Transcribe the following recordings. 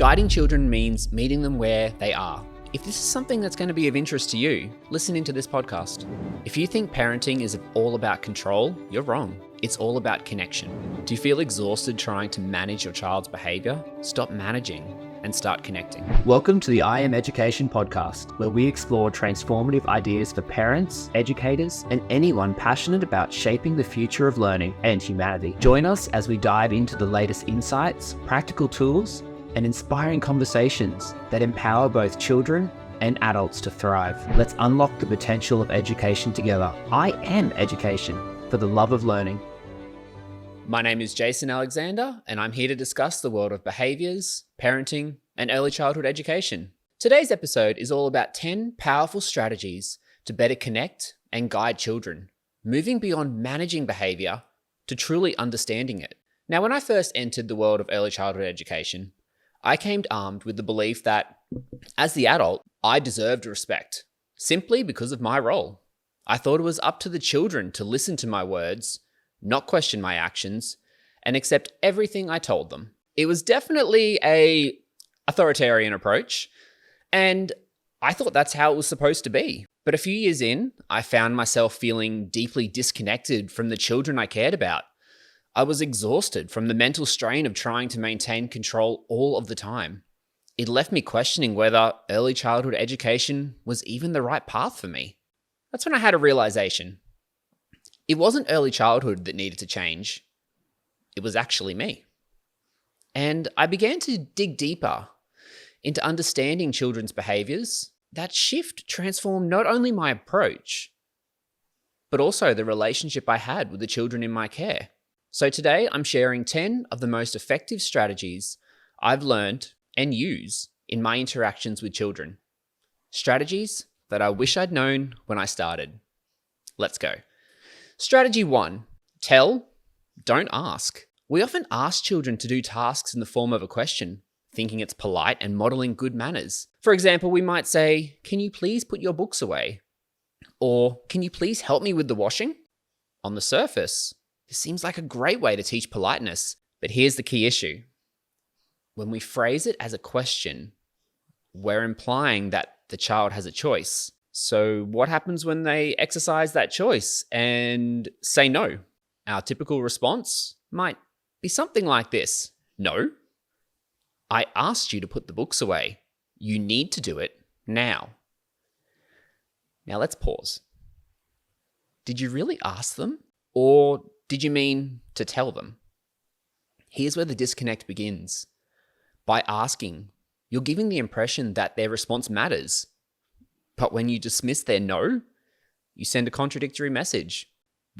Guiding children means meeting them where they are. If this is something that's going to be of interest to you, listen into this podcast. If you think parenting is all about control, you're wrong. It's all about connection. Do you feel exhausted trying to manage your child's behaviour? Stop managing and start connecting. Welcome to the I Am Education podcast, where we explore transformative ideas for parents, educators, and anyone passionate about shaping the future of learning and humanity. Join us as we dive into the latest insights, practical tools, and inspiring conversations that empower both children and adults to thrive. Let's unlock the potential of education together. I am education for the love of learning. My name is Jason Alexander, and I'm here to discuss the world of behaviours, parenting, and early childhood education. Today's episode is all about 10 powerful strategies to better connect and guide children, moving beyond managing behaviour to truly understanding it. Now, when I first entered the world of early childhood education, I came armed with the belief that, as the adult, I deserved respect, simply because of my role. I thought it was up to the children to listen to my words, not question my actions, and accept everything I told them. It was definitely an authoritarian approach, and I thought that's how it was supposed to be. But a few years in, I found myself feeling deeply disconnected from the children I cared about. I was exhausted from the mental strain of trying to maintain control all of the time. It left me questioning whether early childhood education was even the right path for me. That's when I had a realization. It wasn't early childhood that needed to change. It was actually me. And I began to dig deeper into understanding children's behaviours. That shift transformed not only my approach, but also the relationship I had with the children in my care. So today I'm sharing 10 of the most effective strategies I've learned and use in my interactions with children. Strategies that I wish I'd known when I started. Let's go. Strategy 1, tell, don't ask. We often ask children to do tasks in the form of a question, thinking it's polite and modeling good manners. For example, we might say, "Can you please put your books away?" Or, "Can you please help me with the washing?" On the surface, this seems like a great way to teach politeness, but here's the key issue. When we phrase it as a question, we're implying that the child has a choice. So what happens when they exercise that choice and say no? Our typical response might be something like this. "No, I asked you to put the books away. You need to do it now." Now let's pause. Did you really ask them? Or did you mean to tell them? Here's where the disconnect begins. By asking, you're giving the impression that their response matters. But when you dismiss their no, you send a contradictory message.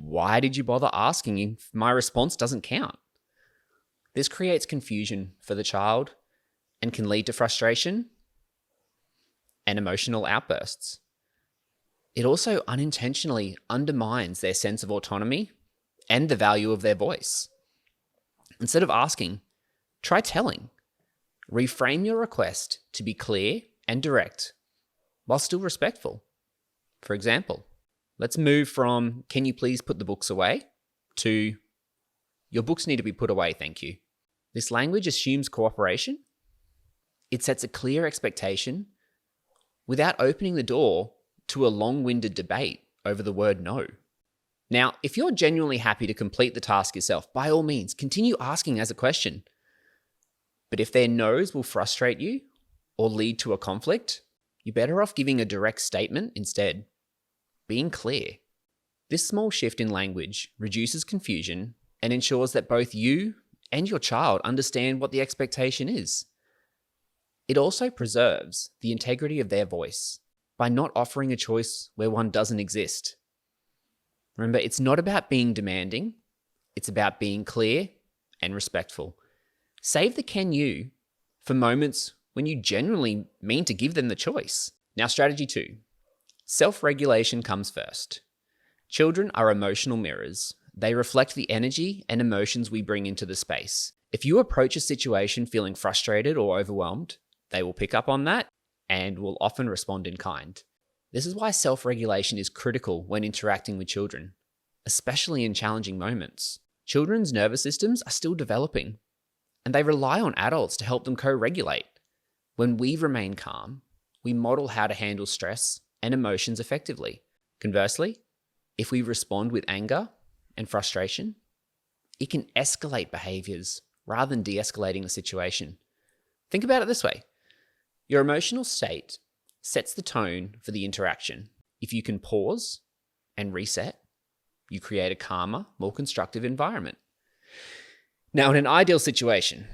Why did you bother asking if my response doesn't count? This creates confusion for the child and can lead to frustration and emotional outbursts. It also unintentionally undermines their sense of autonomy and the value of their voice. Instead of asking, try telling. Reframe your request to be clear and direct, while still respectful. For example, let's move from "Can you please put the books away?" to "Your books need to be put away, thank you." This language assumes cooperation. It sets a clear expectation without opening the door to a long-winded debate over the word no. Now, if you're genuinely happy to complete the task yourself, by all means, continue asking as a question. But if their no's will frustrate you or lead to a conflict, you're better off giving a direct statement instead. Being clear. This small shift in language reduces confusion and ensures that both you and your child understand what the expectation is. It also preserves the integrity of their voice by not offering a choice where one doesn't exist. Remember, it's not about being demanding, it's about being clear and respectful. Save the "can you" for moments when you genuinely mean to give them the choice. Now, strategy 2. Self-regulation comes first. Children are emotional mirrors. They reflect the energy and emotions we bring into the space. If you approach a situation feeling frustrated or overwhelmed, they will pick up on that and will often respond in kind. This is why self-regulation is critical when interacting with children, especially in challenging moments. Children's nervous systems are still developing, and they rely on adults to help them co-regulate. When we remain calm, we model how to handle stress and emotions effectively. Conversely, if we respond with anger and frustration, it can escalate behaviors rather than de-escalating the situation. Think about it this way. Your emotional state sets the tone for the interaction. If you can pause and reset, you create a calmer, more constructive environment. Now, in an ideal situation,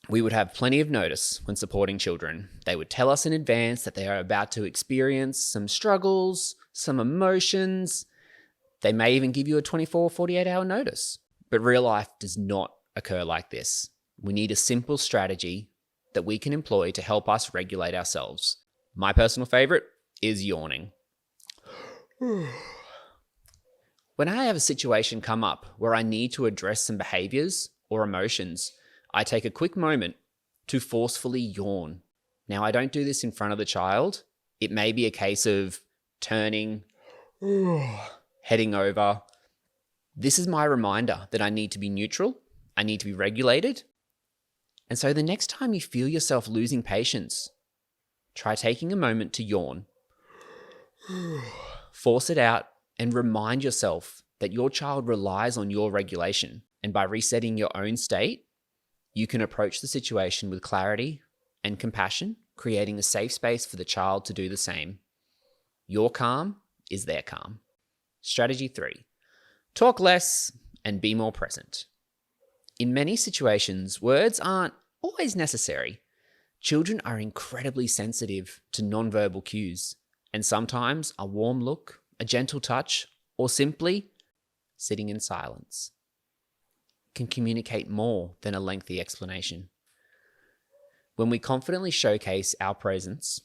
we would have plenty of notice when supporting children. They would tell us in advance that they are about to experience some struggles, some emotions. They may even give you a 24 or 48 hour notice. But real life does not occur like this. We need a simple strategy that we can employ to help us regulate ourselves. My personal favorite is yawning. When I have a situation come up where I need to address some behaviors or emotions, I take a quick moment to forcefully yawn. Now, I don't do this in front of the child. It may be a case of turning, heading over. This is my reminder that I need to be neutral. I need to be regulated. And so the next time you feel yourself losing patience, try taking a moment to yawn. Force it out and remind yourself that your child relies on your regulation. And by resetting your own state, you can approach the situation with clarity and compassion, creating a safe space for the child to do the same. Your calm is their calm. Strategy 3. Talk less and be more present. In many situations, words aren't always necessary. Children are incredibly sensitive to nonverbal cues, and sometimes a warm look, a gentle touch, or simply sitting in silence can communicate more than a lengthy explanation. When we confidently showcase our presence,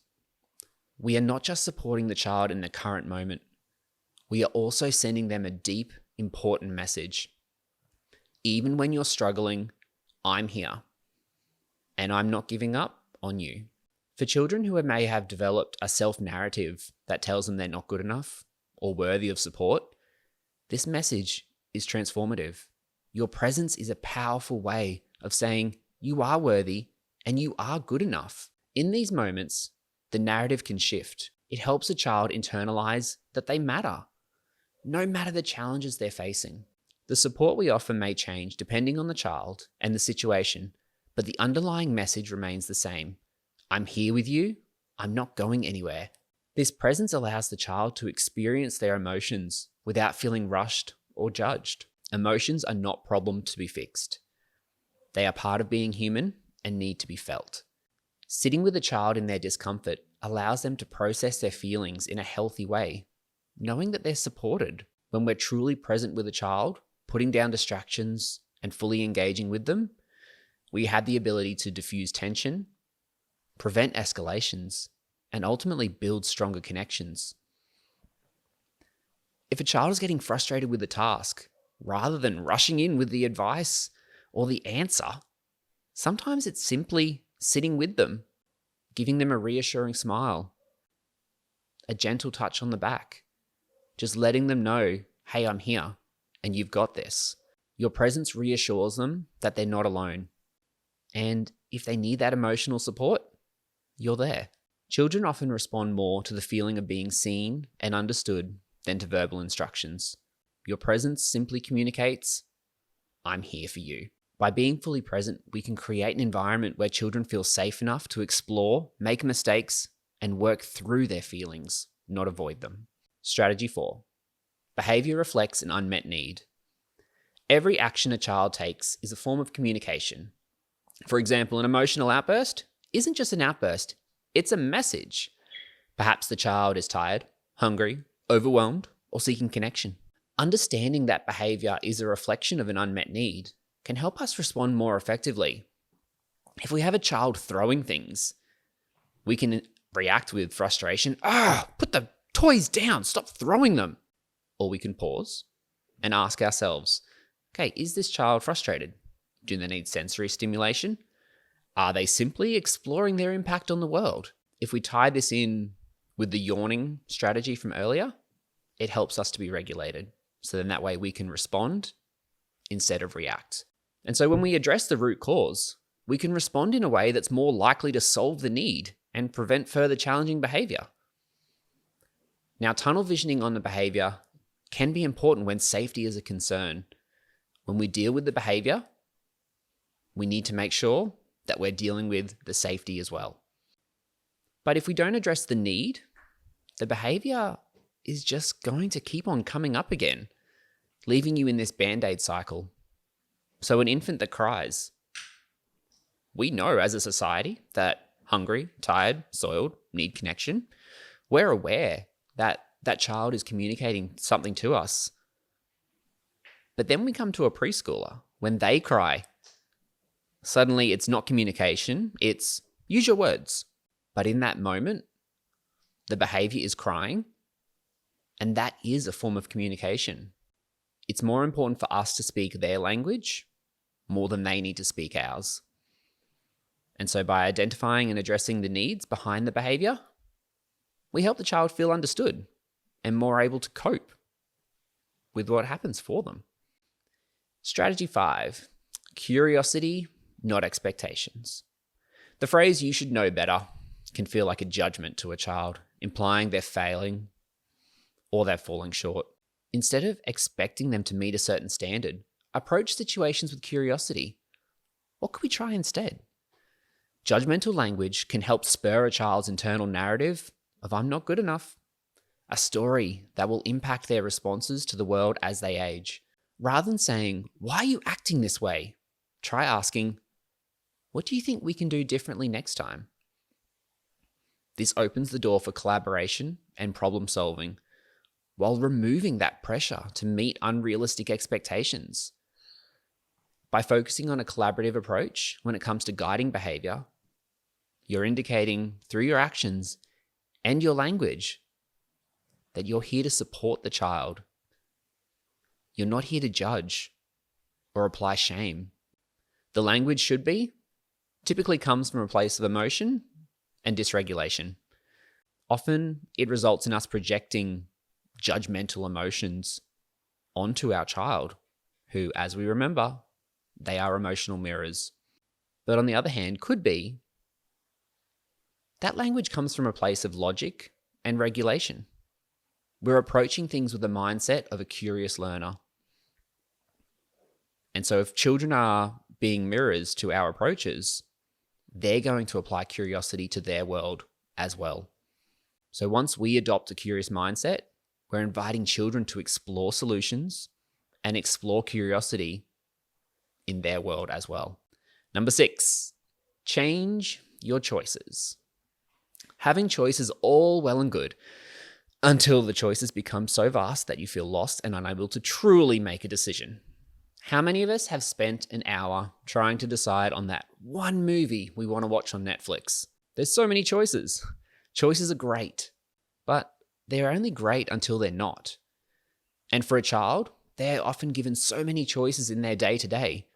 we are not just supporting the child in the current moment, we are also sending them a deep, important message. Even when you're struggling, I'm here, and I'm not giving up on you. For children who may have developed a self-narrative that tells them they're not good enough or worthy of support, this message is transformative. Your presence is a powerful way of saying you are worthy and you are good enough. In these moments, the narrative can shift. It helps a child internalize that they matter, no matter the challenges they're facing. The support we offer may change depending on the child and the situation, but the underlying message remains the same. I'm here with you. I'm not going anywhere. This presence allows the child to experience their emotions without feeling rushed or judged. Emotions are not problems to be fixed. They are part of being human and need to be felt. Sitting with a child in their discomfort allows them to process their feelings in a healthy way, knowing that they're supported. When we're truly present with a child, putting down distractions and fully engaging with them, we have the ability to diffuse tension, prevent escalations, and ultimately build stronger connections. If a child is getting frustrated with the task, rather than rushing in with the advice or the answer, sometimes it's simply sitting with them, giving them a reassuring smile, a gentle touch on the back, just letting them know, hey, I'm here and you've got this. Your presence reassures them that they're not alone. And if they need that emotional support, you're there. Children often respond more to the feeling of being seen and understood than to verbal instructions. Your presence simply communicates, I'm here for you. By being fully present, we can create an environment where children feel safe enough to explore, make mistakes, and work through their feelings, not avoid them. Strategy 4. Behaviour reflects an unmet need. Every action a child takes is a form of communication. For example, an emotional outburst isn't just an outburst, it's a message. Perhaps the child is tired, hungry, overwhelmed, or seeking connection. Understanding that behaviour is a reflection of an unmet need can help us respond more effectively. If we have a child throwing things, we can react with frustration. Put the toys down, stop throwing them. Or we can pause and ask ourselves, okay, is this child frustrated? Do they need sensory stimulation? Are they simply exploring their impact on the world? If we tie this in with the yawning strategy from earlier, it helps us to be regulated. So then that way we can respond instead of react. And so when we address the root cause, we can respond in a way that's more likely to solve the need and prevent further challenging behavior. Now, tunnel visioning on the behavior can be important when safety is a concern. When we deal with the behavior, we need to make sure that we're dealing with the safety as well. But if we don't address the need, the behavior is just going to keep on coming up again, leaving you in this band-aid cycle. So an infant that cries, we know as a society that hungry, tired, soiled, need connection. We're aware that that child is communicating something to us. But then we come to a preschooler, when they cry, suddenly it's not communication, it's use your words. But in that moment, the behavior is crying, and that is a form of communication. It's more important for us to speak their language more than they need to speak ours. And so by identifying and addressing the needs behind the behavior, we help the child feel understood and more able to cope with what happens for them. Strategy 5, curiosity, not expectations. The phrase "you should know better" can feel like a judgment to a child, implying they're failing or they're falling short. Instead of expecting them to meet a certain standard, approach situations with curiosity. What could we try instead? Judgmental language can help spur a child's internal narrative of "I'm not good enough," a story that will impact their responses to the world as they age. Rather than saying, "Why are you acting this way?" try asking, "What do you think we can do differently next time?" This opens the door for collaboration and problem solving, while removing that pressure to meet unrealistic expectations. By focusing on a collaborative approach when it comes to guiding behavior, you're indicating through your actions and your language that you're here to support the child. You're not here to judge or apply shame. The language typically comes from a place of emotion and dysregulation. Often it results in us projecting judgmental emotions onto our child, who, as we remember, they are emotional mirrors. But on the other hand, could be that language comes from a place of logic and regulation. We're approaching things with the mindset of a curious learner. And so if children are being mirrors to our approaches, they're going to apply curiosity to their world as well. So once we adopt a curious mindset, we're inviting children to explore solutions and explore curiosity in their world as well. Number 6, change your choices. Having choices all well and good until the choices become so vast that you feel lost and unable to truly make a decision. How many of us have spent an hour trying to decide on that one movie we want to watch on Netflix? There's so many choices. Choices are great, but they're only great until they're not. And for a child, they're often given so many choices in their day-to-day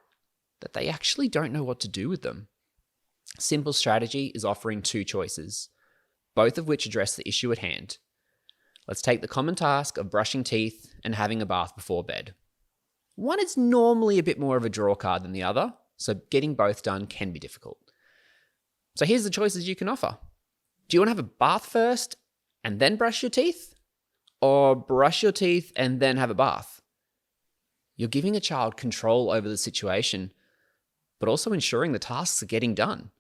that they actually don't know what to do with them. Simple strategy is offering 2 choices, both of which address the issue at hand. Let's take the common task of brushing teeth and having a bath before bed. One is normally a bit more of a draw card than the other, so getting both done can be difficult. So here's the choices you can offer. Do you want to have a bath first and then brush your teeth? Or brush your teeth and then have a bath? You're giving a child control over the situation, but also ensuring the tasks are getting done.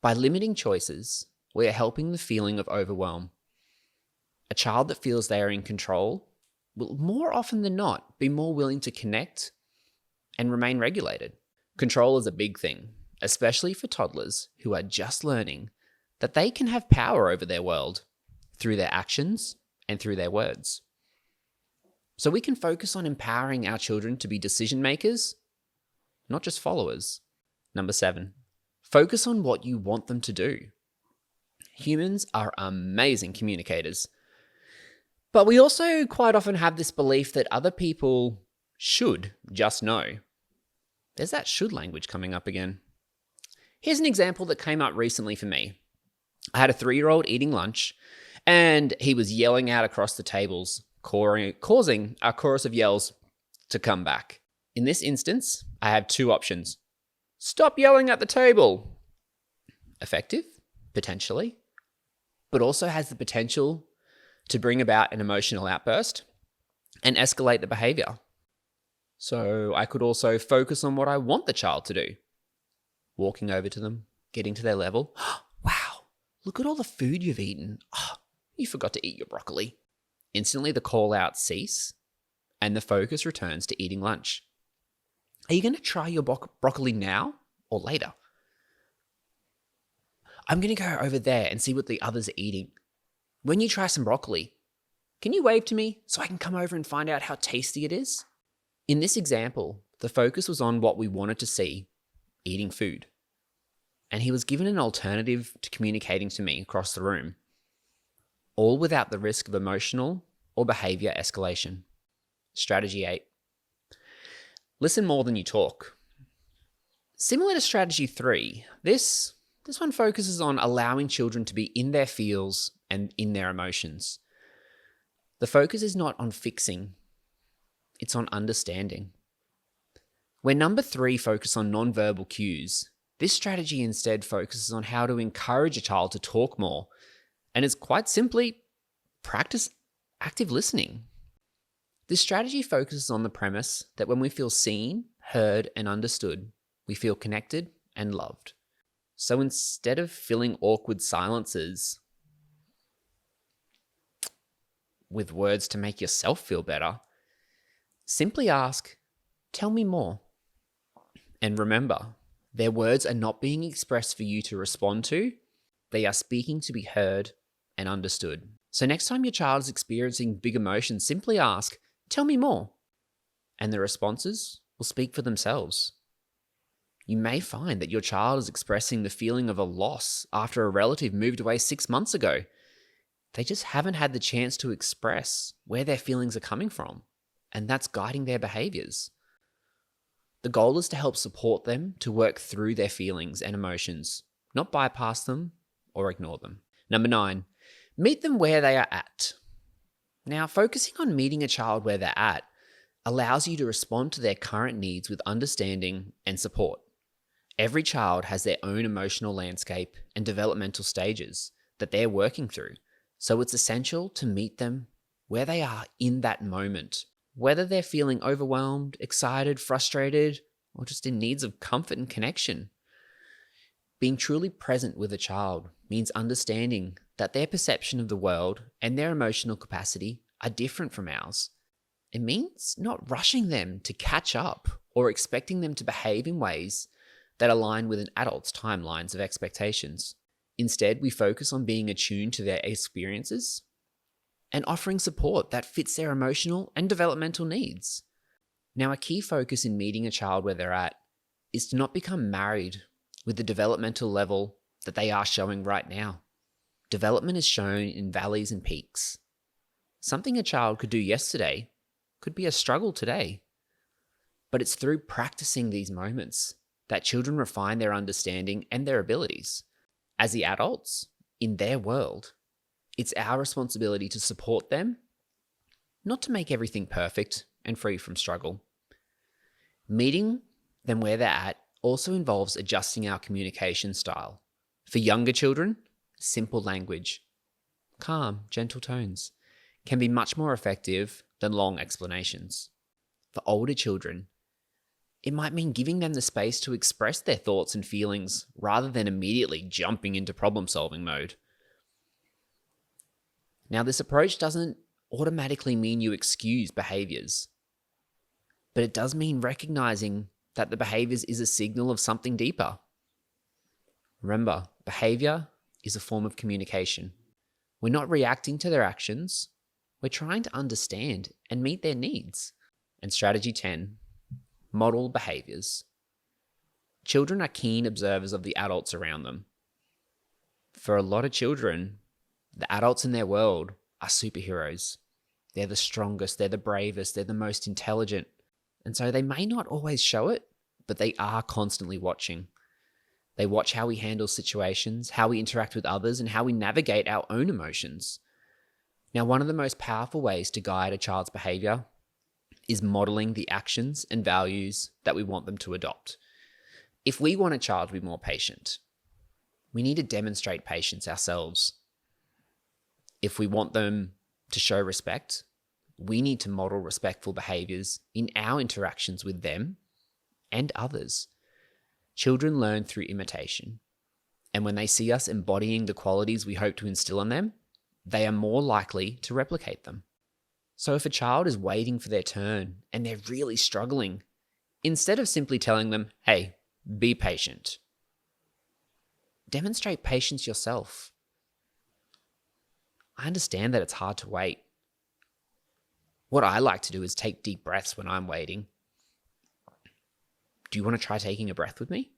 By limiting choices, we are helping the feeling of overwhelm. A child that feels they are in control will more often than not be more willing to connect and remain regulated. Control is a big thing, especially for toddlers who are just learning that they can have power over their world through their actions and through their words. So we can focus on empowering our children to be decision makers, not just followers. Number 7, focus on what you want them to do. Humans are amazing communicators. But we also quite often have this belief that other people should just know. There's that should language coming up again. Here's an example that came up recently for me. I had a 3-year-old eating lunch, and he was yelling out across the tables, causing a chorus of yells to come back. In this instance, I have 2 options. Stop yelling at the table. Effective, potentially, but also has the potential to bring about an emotional outburst and escalate the behavior. So I could also focus on what I want the child to do. Walking over to them, getting to their level. Wow, look at all the food you've eaten. Oh, you forgot to eat your broccoli. Instantly the call outs cease and the focus returns to eating lunch. Are you going to try your broccoli now or later? I'm going to go over there and see what the others are eating. When you try some broccoli, can you wave to me so I can come over and find out how tasty it is? In this example, the focus was on what we wanted to see, eating food. And he was given an alternative to communicating to me across the room, all without the risk of emotional or behavior escalation. Strategy 8. Listen more than you talk. Similar to strategy 3, this one focuses on allowing children to be in their feels and in their emotions. The focus is not on fixing, it's on understanding. Where number 3 focuses on nonverbal cues, this strategy instead focuses on how to encourage a child to talk more, and is quite simply practice active listening. This strategy focuses on the premise that when we feel seen, heard, and understood, we feel connected and loved. So instead of filling awkward silences with words to make yourself feel better, simply ask, "Tell me more." And remember, their words are not being expressed for you to respond to. They are speaking to be heard and understood. So next time your child is experiencing big emotions, simply ask, "Tell me more." And the responses will speak for themselves. You may find that your child is expressing the feeling of a loss after a relative moved away 6 months ago. They just haven't had the chance to express where their feelings are coming from, and that's guiding their behaviors. The goal is to help support them to work through their feelings and emotions, not bypass them or ignore them. Number 9, meet them where they are at. Now, focusing on meeting a child where they're at allows you to respond to their current needs with understanding and support. Every child has their own emotional landscape and developmental stages that they're working through, so it's essential to meet them where they are in that moment, whether they're feeling overwhelmed, excited, frustrated, or just in needs of comfort and connection. Being truly present with a child means understanding that their perception of the world and their emotional capacity are different from ours. It means not rushing them to catch up or expecting them to behave in ways that align with an adult's timelines of expectations. Instead, we focus on being attuned to their experiences and offering support that fits their emotional and developmental needs. Now, a key focus in meeting a child where they're at is to not become married with the developmental level that they are showing right now. Development is shown in valleys and peaks. Something a child could do yesterday could be a struggle today. But it's through practicing these moments that children refine their understanding and their abilities. As the adults in their world, it's our responsibility to support them, not to make everything perfect and free from struggle. Meeting them where they're at also involves adjusting our communication style. For younger children, simple language, calm, gentle tones can be much more effective than long explanations. For older children, it might mean giving them the space to express their thoughts and feelings rather than immediately jumping into problem-solving mode. Now, this approach doesn't automatically mean you excuse behaviors, but it does mean recognizing that the behaviors is a signal of something deeper. Remember, behavior is a form of communication. We're not reacting to their actions, we're trying to understand and meet their needs. And strategy 10, model behaviors. Children are keen observers of the adults around them. For a lot of children, the adults in their world are superheroes. They're the strongest, they're the bravest, they're the most intelligent. And so they may not always show it, but they are constantly watching. They watch how we handle situations, how we interact with others, and how we navigate our own emotions. Now, one of the most powerful ways to guide a child's behavior is modeling the actions and values that we want them to adopt. If we want a child to be more patient, we need to demonstrate patience ourselves. If we want them to show respect, we need to model respectful behaviours in our interactions with them and others. Children learn through imitation, and when they see us embodying the qualities we hope to instill in them, they are more likely to replicate them. So if a child is waiting for their turn and they're really struggling, instead of simply telling them, hey, be patient, demonstrate patience yourself. I understand that it's hard to wait. What I like to do is take deep breaths when I'm waiting. Do you want to try taking a breath with me?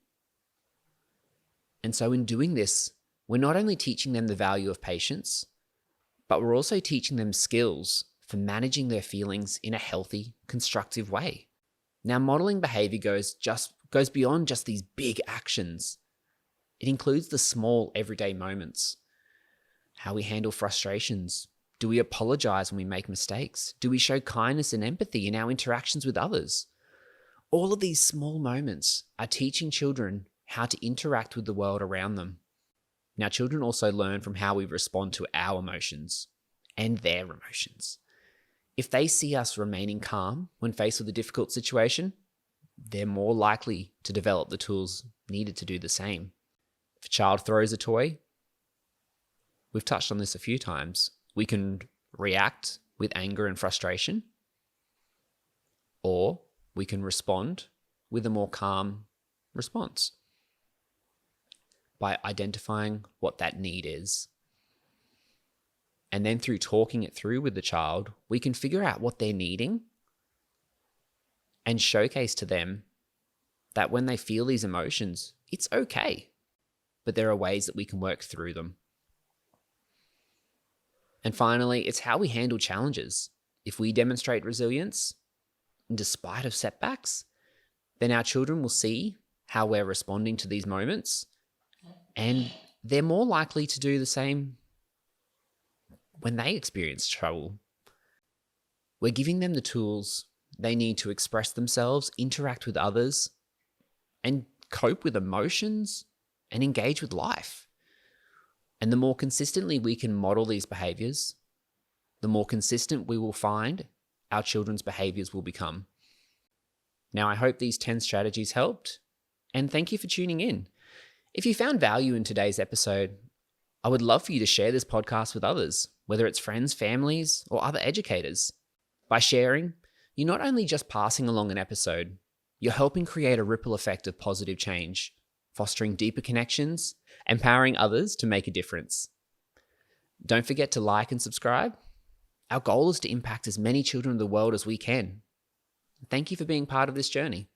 And so in doing this, we're not only teaching them the value of patience, but we're also teaching them skills for managing their feelings in a healthy, constructive way. Now, modeling behavior goes beyond just these big actions. It includes the small, everyday moments. How we handle frustrations. Do we apologize when we make mistakes? Do we show kindness and empathy in our interactions with others? All of these small moments are teaching children how to interact with the world around them. Now, children also learn from how we respond to our emotions and their emotions. If they see us remaining calm when faced with a difficult situation, they're more likely to develop the tools needed to do the same. If a child throws a toy, we've touched on this a few times, we can react with anger and frustration, or we can respond with a more calm response by identifying what that need is. And then through talking it through with the child, we can figure out what they're needing and showcase to them that when they feel these emotions, it's okay, but there are ways that we can work through them. And finally, it's how we handle challenges. If we demonstrate resilience, despite of setbacks, then our children will see how we're responding to these moments, and they're more likely to do the same when they experience trouble. We're giving them the tools they need to express themselves, interact with others, and cope with emotions and engage with life. And the more consistently we can model these behaviors, the more consistent we will find our children's behaviors will become. Now, I hope these 10 strategies helped, and thank you for tuning in. If you found value in today's episode, I would love for you to share this podcast with others, whether it's friends, families, or other educators. By sharing, you're not only just passing along an episode, you're helping create a ripple effect of positive change, fostering deeper connections, empowering others to make a difference. Don't forget to like and subscribe. Our goal is to impact as many children in the world as we can. Thank you for being part of this journey.